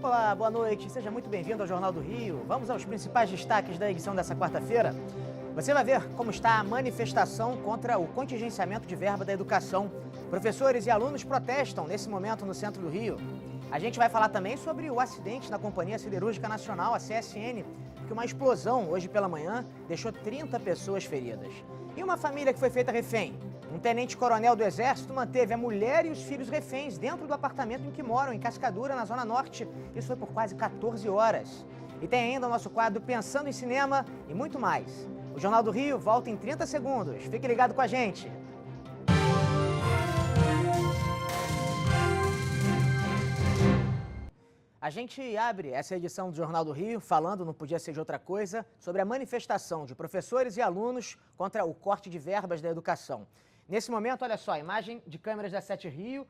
Olá, boa noite. Seja muito bem-vindo ao Jornal do Rio. Vamos aos principais destaques da edição dessa quarta-feira. Você vai ver como está a manifestação contra o contingenciamento de verba da educação. Professores e alunos protestam nesse momento no centro do Rio. A gente vai falar também sobre o acidente na Companhia Siderúrgica Nacional, a CSN, que uma explosão hoje pela manhã deixou 30 pessoas feridas. E uma família que foi feita refém. Um tenente-coronel do Exército manteve a mulher e os filhos reféns dentro do apartamento em que moram, em Cascadura, na Zona Norte. Isso foi por quase 14 horas. E tem ainda o nosso quadro Pensando em Cinema e muito mais. O Jornal do Rio volta em 30 segundos. Fique ligado com a gente. A gente abre essa edição do Jornal do Rio falando, não podia ser de outra coisa, sobre a manifestação de professores e alunos contra o corte de verbas da educação. Nesse momento, olha só, a imagem de câmeras da 7 Rio.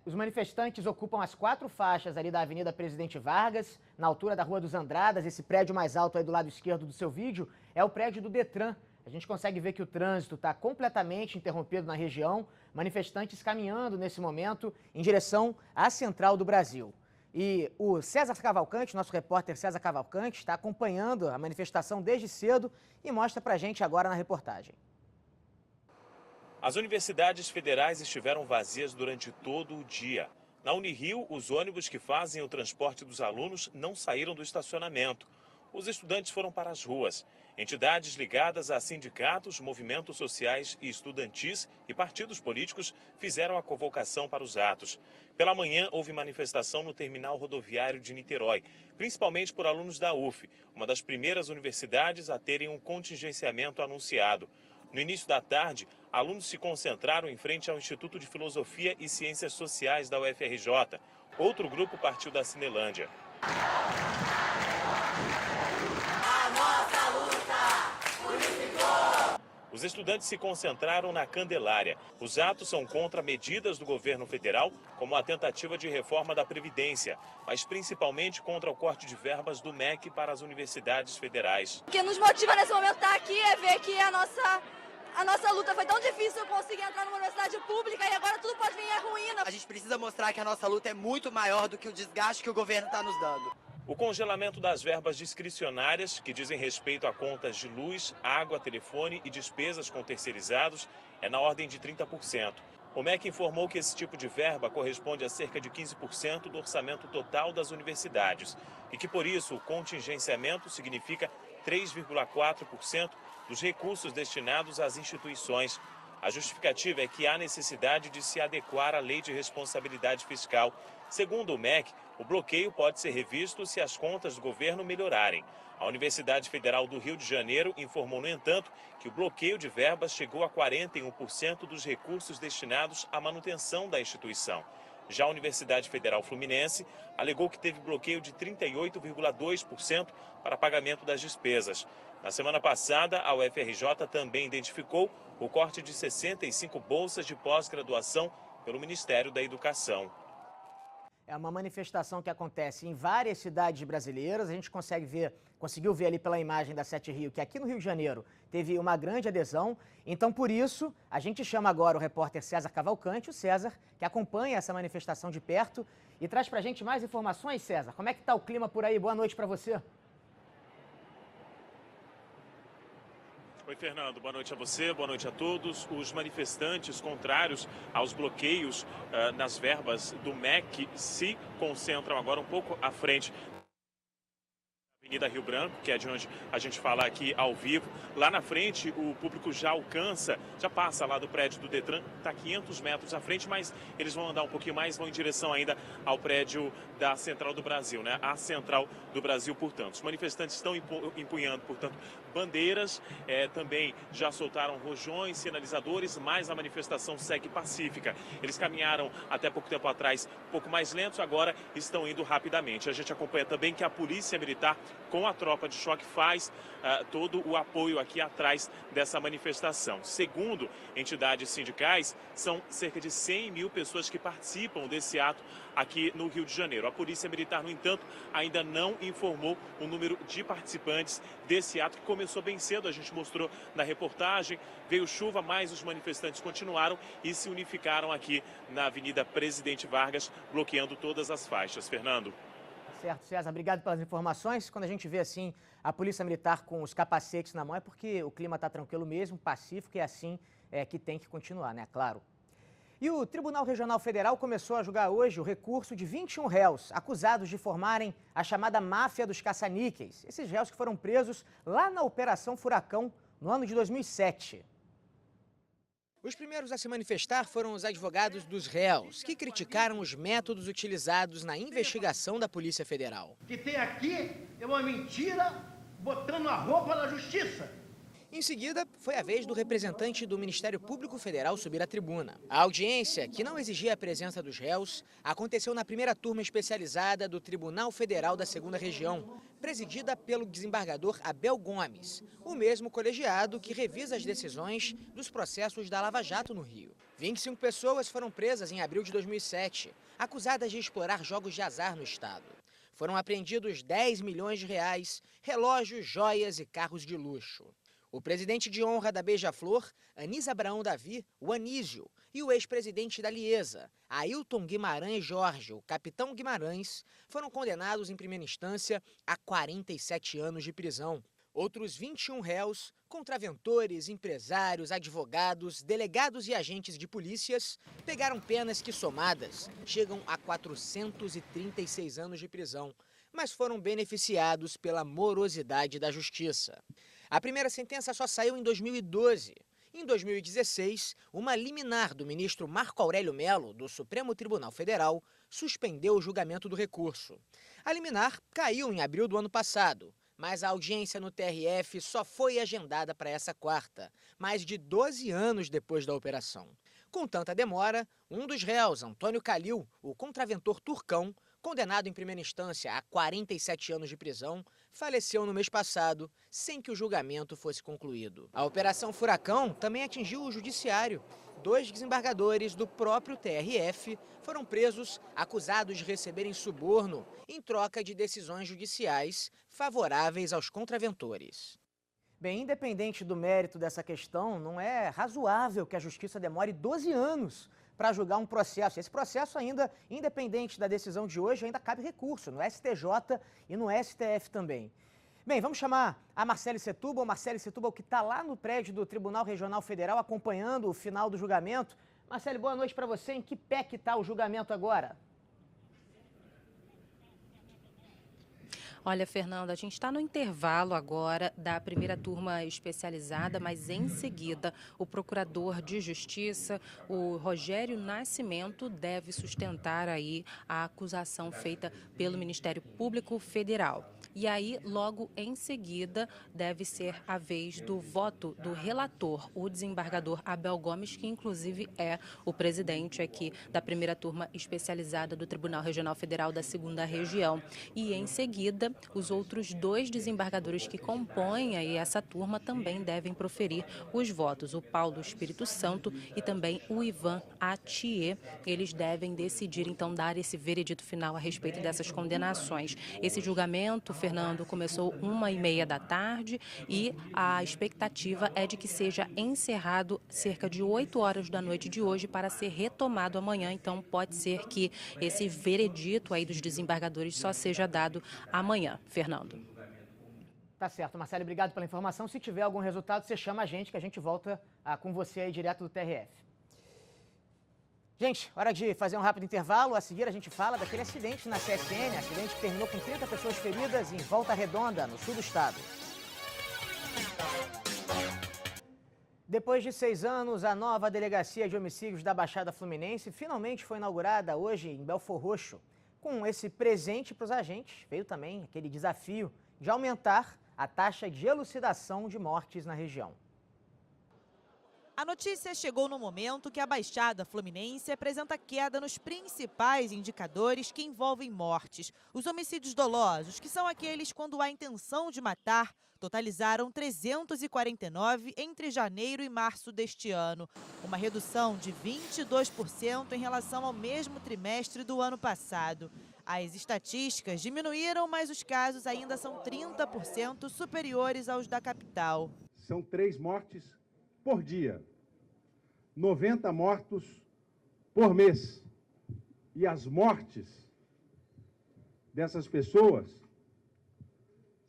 Os manifestantes ocupam as 4 faixas ali da Avenida Presidente Vargas, na altura da Rua dos Andradas. Esse prédio mais alto aí do lado esquerdo do seu vídeo é o prédio do Detran. A gente consegue ver que o trânsito está completamente interrompido na região, manifestantes caminhando nesse momento em direção à Central do Brasil. E o César Cavalcante, nosso repórter César Cavalcante, está acompanhando a manifestação desde cedo e mostra pra gente agora na reportagem. As universidades federais estiveram vazias durante todo o dia. Na Unirio, os ônibus que fazem o transporte dos alunos não saíram do estacionamento. Os estudantes foram para as ruas. Entidades ligadas a sindicatos, movimentos sociais e estudantis e partidos políticos fizeram a convocação para os atos. Pela manhã, houve manifestação no terminal rodoviário de Niterói, principalmente por alunos da UF, uma das primeiras universidades a terem um contingenciamento anunciado. No início da tarde, alunos se concentraram em frente ao Instituto de Filosofia e Ciências Sociais da UFRJ. Outro grupo partiu da Cinelândia. A nossa luta unificou! Os estudantes se concentraram na Candelária. Os atos são contra medidas do governo federal, como a tentativa de reforma da Previdência, mas principalmente contra o corte de verbas do MEC para as universidades federais. O que nos motiva nesse momento estar aqui é ver que a nossa luta foi tão difícil conseguir entrar numa universidade pública e agora tudo pode vir à ruína. A gente precisa mostrar que a nossa luta é muito maior do que o desgaste que o governo está nos dando. O congelamento das verbas discricionárias, que dizem respeito a contas de luz, água, telefone e despesas com terceirizados, é na ordem de 30%. O MEC informou que esse tipo de verba corresponde a cerca de 15% do orçamento total das universidades e que, por isso, o contingenciamento significa 3,4% dos recursos destinados às instituições. A justificativa é que há necessidade de se adequar à Lei de Responsabilidade Fiscal. Segundo o MEC, o bloqueio pode ser revisto se as contas do governo melhorarem. A Universidade Federal do Rio de Janeiro informou, no entanto, que o bloqueio de verbas chegou a 41% dos recursos destinados à manutenção da instituição. Já a Universidade Federal Fluminense alegou que teve bloqueio de 38,2% para pagamento das despesas. Na semana passada, a UFRJ também identificou o corte de 65 bolsas de pós-graduação pelo Ministério da Educação. É uma manifestação que acontece em várias cidades brasileiras. A gente conseguiu ver ali pela imagem da 7 Rio que aqui no Rio de Janeiro teve uma grande adesão. Então, por isso, a gente chama agora o repórter César Cavalcante, o César, que acompanha essa manifestação de perto e traz pra gente mais informações. César, como é que tá o clima por aí? Boa noite para você. Oi, Fernando. Boa noite a você, boa noite a todos. Os manifestantes contrários aos bloqueios nas verbas do MEC se concentram agora um pouco à frente da Avenida Rio Branco, que é de onde a gente fala aqui ao vivo. Lá na frente, o público já passa lá do prédio do Detran, está 500 metros à frente, mas eles vão andar um pouquinho mais, vão em direção ainda ao prédio da Central do Brasil, né? A Central do Brasil, portanto. Os manifestantes estão empunhando, portanto, bandeiras, também já soltaram rojões, sinalizadores, mas a manifestação segue pacífica. Eles caminharam até pouco tempo atrás um pouco mais lentos, agora estão indo rapidamente. A gente acompanha também que a Polícia Militar, com a tropa de choque, faz todo o apoio aqui atrás dessa manifestação. Segundo entidades sindicais, são cerca de 100 mil pessoas que participam desse ato aqui no Rio de Janeiro. A Polícia Militar, no entanto, ainda não informou o número de participantes desse ato, que começou bem cedo. A gente mostrou na reportagem, veio chuva, mas os manifestantes continuaram e se unificaram aqui na Avenida Presidente Vargas, bloqueando todas as faixas. Fernando. certo, César. Obrigado pelas informações. Quando a gente vê assim a Polícia Militar com os capacetes na mão é porque o clima está tranquilo mesmo, pacífico, e assim é que tem que continuar, né? Claro. E o Tribunal Regional Federal começou a julgar hoje o recurso de 21 réus acusados de formarem a chamada máfia dos caça-níqueis. Esses réus que foram presos lá na Operação Furacão no ano de 2007. Os primeiros a se manifestar foram os advogados dos réus, que criticaram os métodos utilizados na investigação da Polícia Federal. O que tem aqui é uma mentira botando a roupa na justiça. Em seguida, foi a vez do representante do Ministério Público Federal subir à tribuna. A audiência, que não exigia a presença dos réus, aconteceu na primeira turma especializada do Tribunal Federal da 2ª Região, presidida pelo desembargador Abel Gomes, o mesmo colegiado que revisa as decisões dos processos da Lava Jato no Rio. 25 pessoas foram presas em abril de 2007, acusadas de explorar jogos de azar no estado. Foram apreendidos 10 milhões de reais, relógios, joias e carros de luxo. O presidente de honra da Beija-Flor, Anísio Abraão Davi, o Anísio, e o ex-presidente da Liesa, Ailton Guimarães Jorge, o capitão Guimarães, foram condenados em primeira instância a 47 anos de prisão. Outros 21 réus, contraventores, empresários, advogados, delegados e agentes de polícias, pegaram penas que, somadas, chegam a 436 anos de prisão, mas foram beneficiados pela morosidade da justiça. A primeira sentença só saiu em 2012. Em 2016, uma liminar do ministro Marco Aurélio Mello, do Supremo Tribunal Federal, suspendeu o julgamento do recurso. A liminar caiu em abril do ano passado, mas a audiência no TRF só foi agendada para essa quarta, mais de 12 anos depois da operação. Com tanta demora, um dos réus, Antônio Calil, o contraventor turcão, condenado em primeira instância a 47 anos de prisão, faleceu no mês passado, sem que o julgamento fosse concluído. A Operação Furacão também atingiu o judiciário. 2 desembargadores do próprio TRF foram presos, acusados de receberem suborno em troca de decisões judiciais favoráveis aos contraventores. Bem, independente do mérito dessa questão, não é razoável que a Justiça demore 12 anos para julgar um processo. Esse processo ainda, independente da decisão de hoje, ainda cabe recurso no STJ e no STF também. Bem, vamos chamar a Marcele Setúbal. Marcele Setúbal, que está lá no prédio do Tribunal Regional Federal acompanhando o final do julgamento. Marcele, boa noite para você. Em que pé que está o julgamento agora? Olha, Fernanda, a gente está no intervalo agora da primeira turma especializada, mas em seguida o procurador de justiça, o Rogério Nascimento, deve sustentar aí a acusação feita pelo Ministério Público Federal. E aí, logo em seguida, deve ser a vez do voto do relator, o desembargador Abel Gomes, que inclusive é o presidente aqui da primeira turma especializada do Tribunal Regional Federal da 2ª Região. E em seguida, os outros 2 desembargadores que compõem aí essa turma também devem proferir os votos. O Paulo Espírito Santo e também o Ivan Atier. Eles devem decidir, então, dar esse veredito final a respeito dessas condenações. Esse julgamento, Fernando, começou 1h30 da tarde e a expectativa é de que seja encerrado cerca de 8 horas da noite de hoje para ser retomado amanhã. Então, pode ser que esse veredito aí dos desembargadores só seja dado amanhã. Fernando. Tá certo, Marcelo, obrigado pela informação. Se tiver algum resultado, você chama a gente, que a gente volta com você aí direto do TRF. Gente, hora de fazer um rápido intervalo. A seguir a gente fala daquele acidente na CSN, acidente que terminou com 30 pessoas feridas em Volta Redonda, no sul do estado. Depois de 6 anos, a nova Delegacia de Homicídios da Baixada Fluminense finalmente foi inaugurada hoje em Belfor Roxo. Com esse presente para os agentes, veio também aquele desafio de aumentar a taxa de elucidação de mortes na região. A notícia chegou no momento que a Baixada Fluminense apresenta queda nos principais indicadores que envolvem mortes. Os homicídios dolosos, que são aqueles quando há intenção de matar, totalizaram 349 entre janeiro e março deste ano, uma redução de 22% em relação ao mesmo trimestre do ano passado. As estatísticas diminuíram, mas os casos ainda são 30% superiores aos da capital. São 3 mortes por dia, 90 mortos por mês. E as mortes dessas pessoas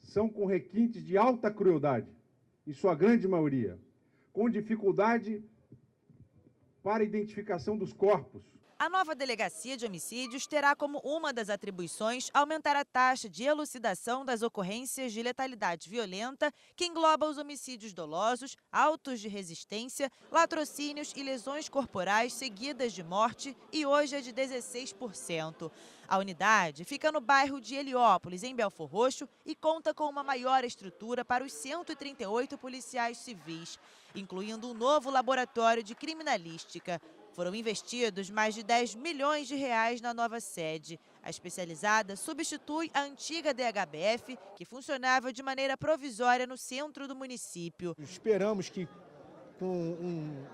são com requintes de alta crueldade, em sua grande maioria, com dificuldade para a identificação dos corpos. A nova delegacia de homicídios terá como uma das atribuições aumentar a taxa de elucidação das ocorrências de letalidade violenta, que engloba os homicídios dolosos, autos de resistência, latrocínios e lesões corporais seguidas de morte, e hoje é de 16%. A unidade fica no bairro de Heliópolis, em Belfor Roxo, e conta com uma maior estrutura para os 138 policiais civis, incluindo um novo laboratório de criminalística. Foram investidos mais de 10 milhões de reais na nova sede. A especializada substitui a antiga DHBF, que funcionava de maneira provisória no centro do município. Esperamos que com um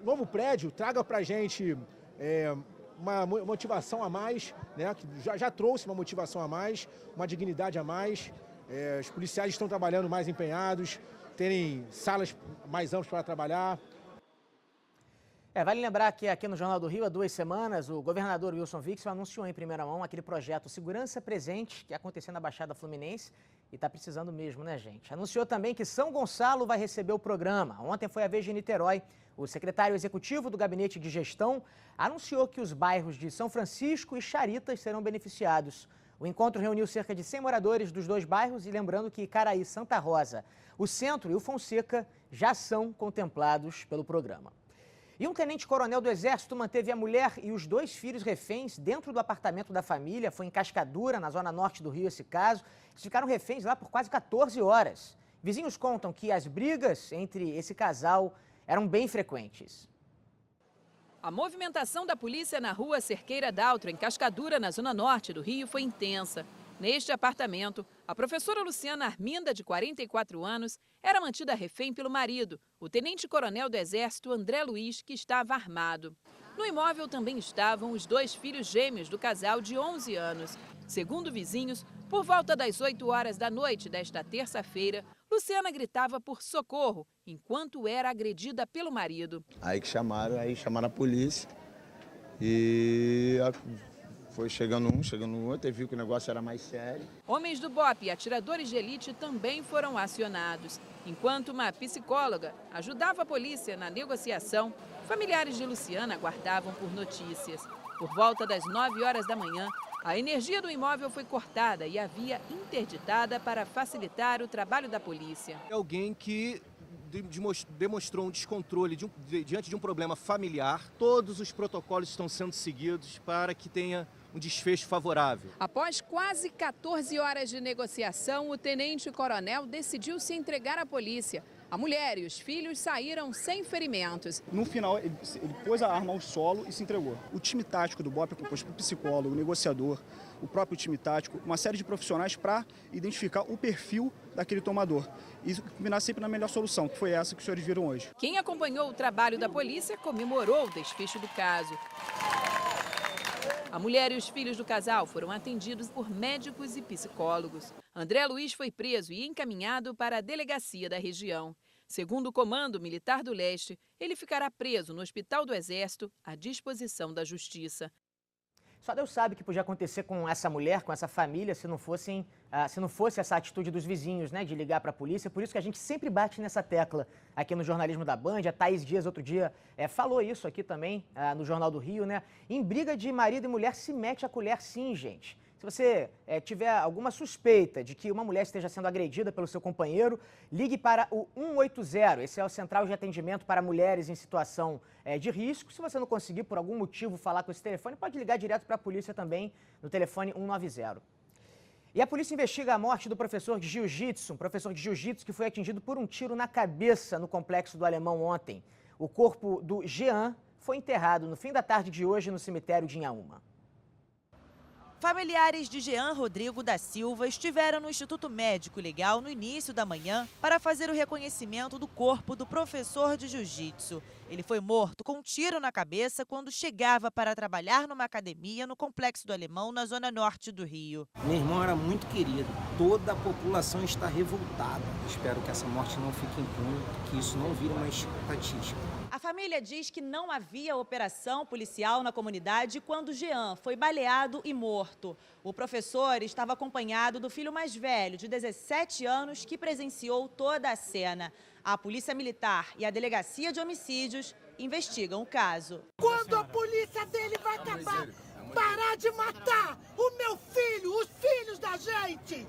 novo prédio traga para a gente uma motivação a mais, né? Que já trouxe uma motivação a mais, uma dignidade a mais. Os policiais estão trabalhando mais empenhados, terem salas mais amplas para trabalhar. Vale lembrar que aqui no Jornal do Rio, há 2 semanas, o governador Wilson Witzel anunciou em primeira mão aquele projeto Segurança Presente, que aconteceu na Baixada Fluminense e está precisando mesmo, né, gente? Anunciou também que São Gonçalo vai receber o programa. Ontem foi a vez de Niterói. O secretário executivo do Gabinete de Gestão anunciou que os bairros de São Francisco e Charitas serão beneficiados. O encontro reuniu cerca de 100 moradores dos 2 bairros e lembrando que Caraí, Santa Rosa, o Centro e o Fonseca já são contemplados pelo programa. E um tenente-coronel do Exército manteve a mulher e os 2 filhos reféns dentro do apartamento da família. Foi em Cascadura, na zona norte do Rio, esse caso. Eles ficaram reféns lá por quase 14 horas. Vizinhos contam que as brigas entre esse casal eram bem frequentes. A movimentação da polícia na rua Cerqueira Daltro, em Cascadura, na zona norte do Rio, foi intensa. Neste apartamento, a professora Luciana Arminda, de 44 anos, era mantida refém pelo marido, o tenente-coronel do Exército André Luiz, que estava armado. No imóvel também estavam os 2 filhos gêmeos do casal de 11 anos. Segundo vizinhos, por volta das 8 horas da noite desta terça-feira, Luciana gritava por socorro, enquanto era agredida pelo marido. Aí chamaram a polícia e foi chegando um, outro, e viu que o negócio era mais sério. Homens do BOPE e atiradores de elite também foram acionados. Enquanto uma psicóloga ajudava a polícia na negociação, familiares de Luciana aguardavam por notícias. Por volta das 9 horas da manhã, a energia do imóvel foi cortada e a via interditada para facilitar o trabalho da polícia. É alguém que demonstrou um descontrole diante de um problema familiar. Todos os protocolos estão sendo seguidos para que tenha um desfecho favorável. Após quase 14 horas de negociação, o tenente-coronel decidiu se entregar à polícia. A mulher e os filhos saíram sem ferimentos. No final, ele pôs a arma ao solo e se entregou. O time tático do BOPE é composto por psicólogo, negociador, o próprio time tático, uma série de profissionais para identificar o perfil daquele tomador e combinar sempre na melhor solução, que foi essa que os senhores viram hoje. Quem acompanhou o trabalho da polícia comemorou o desfecho do caso. A mulher e os filhos do casal foram atendidos por médicos e psicólogos. André Luiz foi preso e encaminhado para a delegacia da região. Segundo o Comando Militar do Leste, ele ficará preso no Hospital do Exército à disposição da Justiça. Só Deus sabe o que podia acontecer com essa mulher, com essa família, se não fosse essa atitude dos vizinhos, né, de ligar para a polícia. Por isso que a gente sempre bate nessa tecla aqui no jornalismo da Band. A Thaís Dias, outro dia, falou isso aqui também no Jornal do Rio, né? Em briga de marido e mulher se mete a colher sim, gente. Se você tiver alguma suspeita de que uma mulher esteja sendo agredida pelo seu companheiro, ligue para o 180. Esse é o central de atendimento para mulheres em situação de risco. Se você não conseguir, por algum motivo, falar com esse telefone, pode ligar direto para a polícia também no telefone 190. E a polícia investiga a morte do professor de jiu-jitsu, um professor de jiu-jitsu que foi atingido por um tiro na cabeça no Complexo do Alemão ontem. O corpo do Jean foi enterrado no fim da tarde de hoje no cemitério de Inhaúma. Familiares de Jean Rodrigo da Silva estiveram no Instituto Médico Legal no início da manhã para fazer o reconhecimento do corpo do professor de jiu-jitsu. Ele foi morto com um tiro na cabeça quando chegava para trabalhar numa academia no Complexo do Alemão, na zona norte do Rio. Meu irmão era muito querido, toda a população está revoltada. Espero que essa morte não fique impune, que isso não vire uma estatística. A família diz que não havia operação policial na comunidade quando Jean foi baleado e morto. O professor estava acompanhado do filho mais velho, de 17 anos, que presenciou toda a cena. A Polícia Militar e a Delegacia de Homicídios investigam o caso. Quando a polícia dele vai acabar, parar de matar o meu filho, os filhos da gente,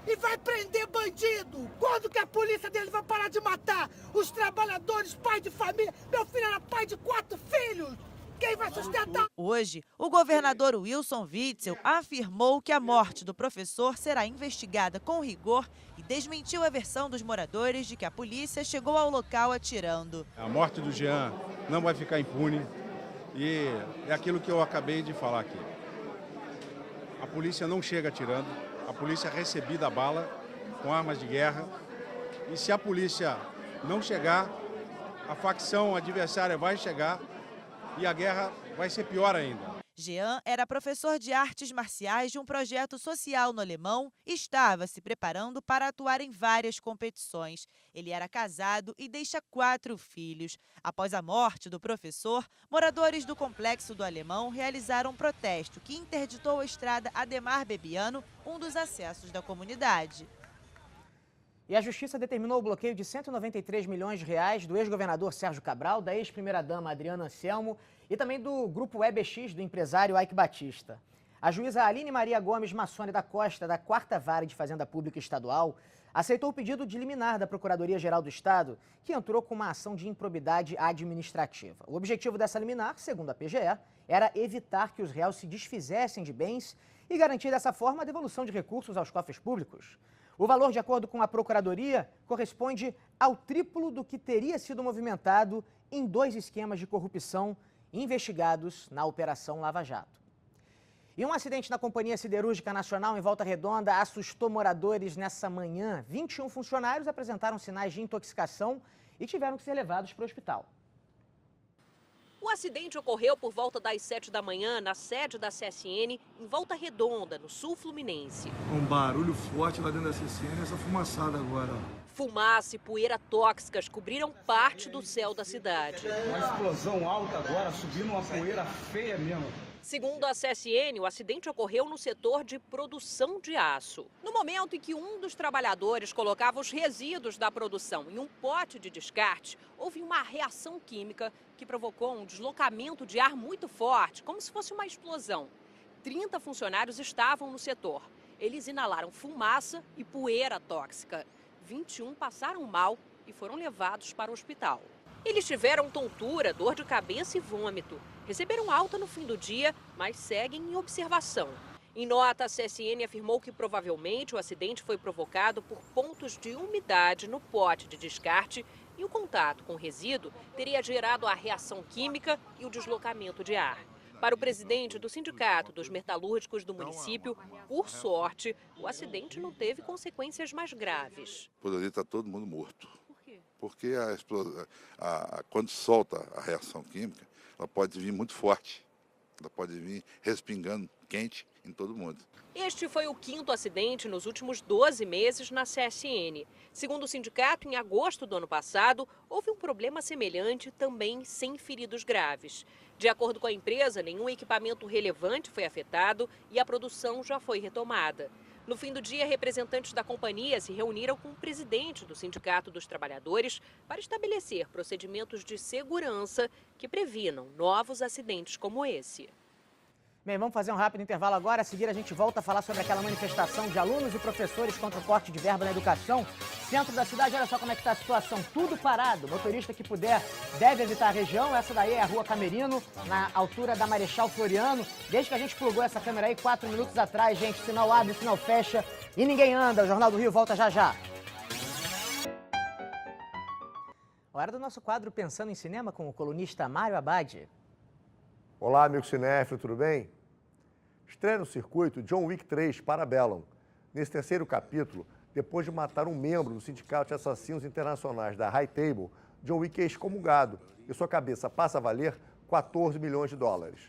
e vai prender bandido? Quando que a polícia dele vai parar de matar os trabalhadores, pai de família? Meu filho era pai de 4 filhos. Quem vai sustentar? Hoje, o governador Wilson Witzel afirmou que a morte do professor será investigada com rigor e desmentiu a versão dos moradores de que a polícia chegou ao local atirando. A morte do Jean não vai ficar impune e é aquilo que eu acabei de falar aqui. A polícia não chega atirando, a polícia é recebida a bala com armas de guerra e se a polícia não chegar, a facção adversária vai chegar e a guerra vai ser pior ainda. Jean era professor de artes marciais de um projeto social no Alemão e estava se preparando para atuar em várias competições. Ele era casado e deixa 4 filhos. Após a morte do professor, moradores do Complexo do Alemão realizaram um protesto que interditou a estrada Ademar Bebiano, um dos acessos da comunidade. E a Justiça determinou o bloqueio de 193 milhões de reais do ex-governador Sérgio Cabral, da ex-primeira-dama Adriana Anselmo e também do grupo EBX do empresário Ike Batista. A juíza Aline Maria Gomes Massone da Costa, da 4ª Vara de Fazenda Pública Estadual, aceitou o pedido de liminar da Procuradoria-Geral do Estado, que entrou com uma ação de improbidade administrativa. O objetivo dessa liminar, segundo a PGE, era evitar que os réus se desfizessem de bens e garantir dessa forma a devolução de recursos aos cofres públicos. O valor, de acordo com a Procuradoria, corresponde ao triplo do que teria sido movimentado em 2 esquemas de corrupção investigados na Operação Lava Jato. E um acidente na Companhia Siderúrgica Nacional em Volta Redonda assustou moradores nessa manhã. 21 funcionários apresentaram sinais de intoxicação e tiveram que ser levados para o hospital. O acidente ocorreu por volta das 7 da manhã na sede da CSN, em Volta Redonda, no sul fluminense. Um barulho forte lá dentro da CSN, essa fumaçada agora. Fumaça e poeira tóxicas cobriram parte do céu da cidade. Uma explosão alta agora, subindo uma poeira feia mesmo. Segundo a CSN, o acidente ocorreu no setor de produção de aço. No momento em que um dos trabalhadores colocava os resíduos da produção em um pote de descarte, houve uma reação química que provocou um deslocamento de ar muito forte, como se fosse uma explosão. 30 funcionários estavam no setor. Eles inalaram fumaça e poeira tóxica. 21 passaram mal e foram levados para o hospital. Eles tiveram tontura, dor de cabeça e vômito. Receberam alta no fim do dia, mas seguem em observação. Em nota, a CSN afirmou que provavelmente o acidente foi provocado por pontos de umidade no pote de descarte e o contato com o resíduo teria gerado a reação química e o deslocamento de ar. Para o presidente do Sindicato dos Metalúrgicos do município, por sorte, o acidente não teve consequências mais graves. Poderia estar todo mundo morto. Porque quando solta a reação química, ela pode vir muito forte. Ela pode vir respingando quente em todo mundo. Este foi o 5º acidente nos últimos 12 meses na CSN. Segundo o sindicato, em agosto do ano passado, houve um problema semelhante, também sem feridos graves. De acordo com a empresa, nenhum equipamento relevante foi afetado e a produção já foi retomada. No fim do dia, representantes da companhia se reuniram com o presidente do Sindicato dos Trabalhadores para estabelecer procedimentos de segurança que previnam novos acidentes como esse. Bem, vamos fazer um rápido intervalo agora. A seguir, a gente volta a falar sobre aquela manifestação de alunos e professores contra o corte de verba na educação. Centro da cidade, olha só como é que está a situação. Tudo parado. Motorista que puder deve evitar a região. Essa daí é a Rua Camerino, na altura da Marechal Floriano. Desde que a gente plugou essa câmera aí 4 minutos atrás, gente, sinal abre, sinal fecha e ninguém anda. O Jornal do Rio volta já já. Hora do nosso quadro Pensando em Cinema com o colunista Mário Abad. Olá, amigo cinéfilo, tudo bem? Estreia no circuito John Wick 3 Parabellum. Nesse 3º capítulo, depois de matar um membro do Sindicato de Assassinos Internacionais da High Table, John Wick é excomungado e sua cabeça passa a valer 14 milhões de dólares.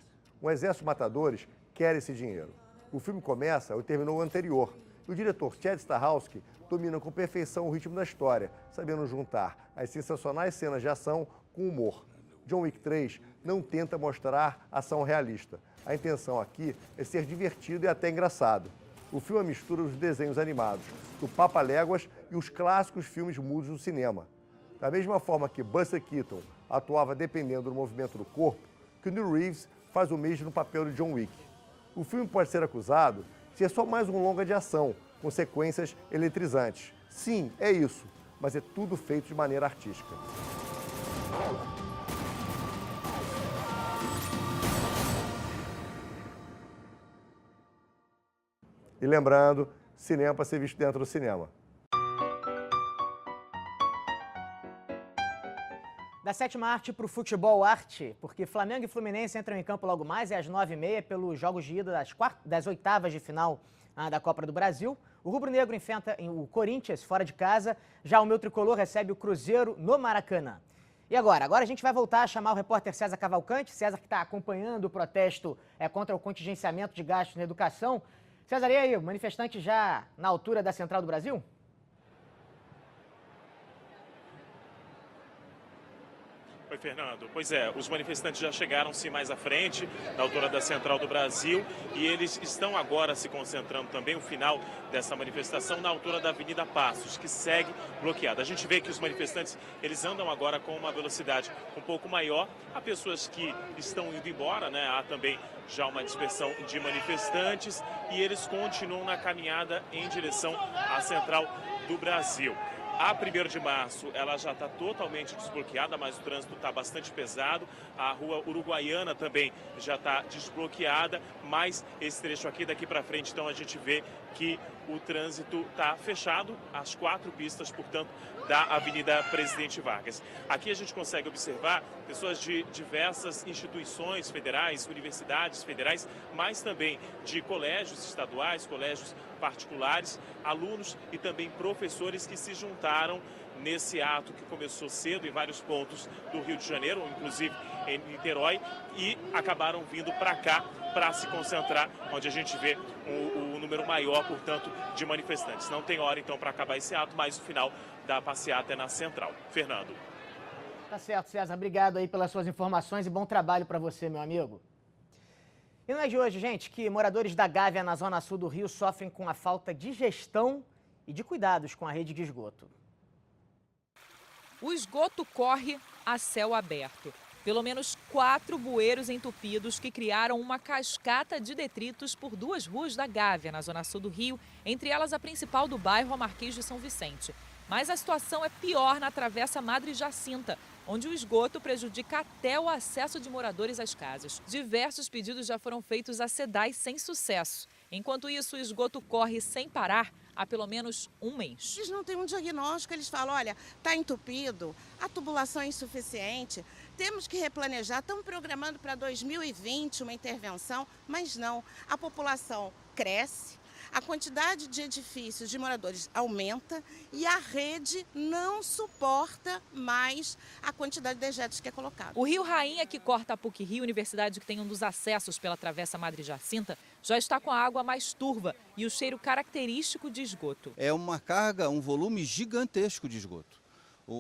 Um exército de matadores quer esse dinheiro. O filme começa onde terminou o anterior e o diretor Chad Stahelski domina com perfeição o ritmo da história, sabendo juntar as sensacionais cenas de ação com humor. John Wick 3 não tenta mostrar ação realista. A intenção aqui é ser divertido e até engraçado. O filme mistura os desenhos animados do Papaléguas e os clássicos filmes mudos do cinema. Da mesma forma que Buster Keaton atuava dependendo do movimento do corpo, Keanu Reeves faz o mesmo no papel de John Wick. O filme pode ser acusado de ser só mais um longa de ação, com sequências eletrizantes. Sim, é isso, mas é tudo feito de maneira artística. E lembrando, cinema para ser visto dentro do cinema. Da sétima arte para o futebol arte, porque Flamengo e Fluminense entram em campo logo mais, às 9h30, pelos jogos de ida das oitavas de final da Copa do Brasil. O rubro-negro enfrenta o Corinthians fora de casa, já o meu tricolor recebe o Cruzeiro no Maracanã. E agora? Agora a gente vai voltar a chamar o repórter César Cavalcante, César que está acompanhando o protesto contra o contingenciamento de gastos na educação. César, e aí, o manifestante já na altura da Central do Brasil? Oi, Fernando. Pois é, os manifestantes já chegaram-se mais à frente, na altura da Central do Brasil, e eles estão agora se concentrando também, o final dessa manifestação, na altura da Avenida Passos, que segue bloqueada. A gente vê que os manifestantes, eles andam agora com uma velocidade um pouco maior. Há pessoas que estão indo embora, né? Há também já uma dispersão de manifestantes, e eles continuam na caminhada em direção à Central do Brasil. A 1º de março, ela já está totalmente desbloqueada, mas o trânsito está bastante pesado. A rua Uruguaiana também já está desbloqueada, mas esse trecho aqui, daqui para frente, então a gente vê que o trânsito está fechado, as 4 pistas, portanto, da Avenida Presidente Vargas. Aqui a gente consegue observar pessoas de diversas instituições federais, universidades federais, mas também de colégios estaduais, colégios particulares, alunos e também professores que se juntaram nesse ato que começou cedo em vários pontos do Rio de Janeiro, inclusive em Niterói, e acabaram vindo para cá para se concentrar, onde a gente vê o número maior, portanto, de manifestantes. Não tem hora, então, para acabar esse ato, mas o final da passeata é na Central. Fernando. Tá certo, César. Obrigado aí pelas suas informações e bom trabalho para você, meu amigo. E não é de hoje, gente, que moradores da Gávea, na zona sul do Rio, sofrem com a falta de gestão e de cuidados com a rede de esgoto. O esgoto corre a céu aberto. Pelo menos 4 bueiros entupidos que criaram uma cascata de detritos por 2 ruas da Gávea, na zona sul do Rio, entre elas a principal do bairro, a Marquês de São Vicente. Mas a situação é pior na Travessa Madre Jacinta, onde o esgoto prejudica até o acesso de moradores às casas. Diversos pedidos já foram feitos à SEDAI sem sucesso. Enquanto isso, o esgoto corre sem parar há pelo menos um mês. Eles não têm um diagnóstico, eles falam, olha, está entupido, a tubulação é insuficiente, temos que replanejar, estamos programando para 2020 uma intervenção, mas não, a população cresce, a quantidade de edifícios de moradores aumenta e a rede não suporta mais a quantidade de dejetos que é colocada. O Rio Rainha, que corta a PUC-Rio, universidade que tem um dos acessos pela Travessa Madre Jacinta, já está com a água mais turva e o cheiro característico de esgoto. É uma carga, um volume gigantesco de esgoto.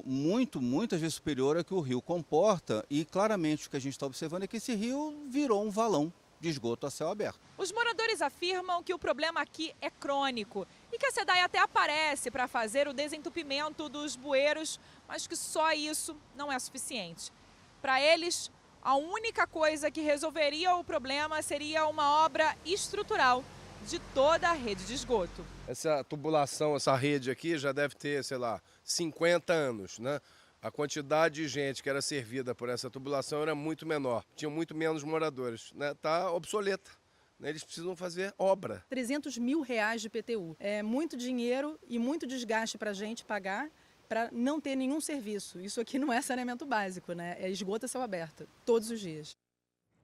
Muitas vezes superior ao que o rio comporta, e claramente o que a gente está observando é que esse rio virou um valão de esgoto a céu aberto. Os moradores afirmam que o problema aqui é crônico e que a SEDAI até aparece para fazer o desentupimento dos bueiros, mas que só isso não é suficiente. Para eles, a única coisa que resolveria o problema seria uma obra estrutural de toda a rede de esgoto. Essa tubulação, essa rede aqui já deve ter, sei lá, 50 anos, né? A quantidade de gente que era servida por essa tubulação era muito menor, tinha muito menos moradores, né? Tá obsoleta, né? Eles precisam fazer obra. R$300 mil de PTU, é muito dinheiro e muito desgaste para a gente pagar para não ter nenhum serviço. Isso aqui não é saneamento básico, né? É esgoto a céu aberto, todos os dias.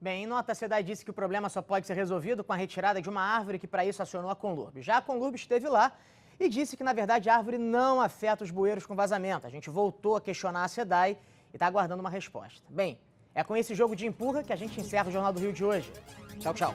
Bem, em nota, a SEDAI disse que o problema só pode ser resolvido com a retirada de uma árvore que para isso acionou a Conlurb. Já a Conlurb esteve lá e disse que, na verdade, a árvore não afeta os bueiros com vazamento. A gente voltou a questionar a SEDAI e está aguardando uma resposta. Bem, é com esse jogo de empurra que a gente encerra o Jornal do Rio de hoje. Tchau, tchau.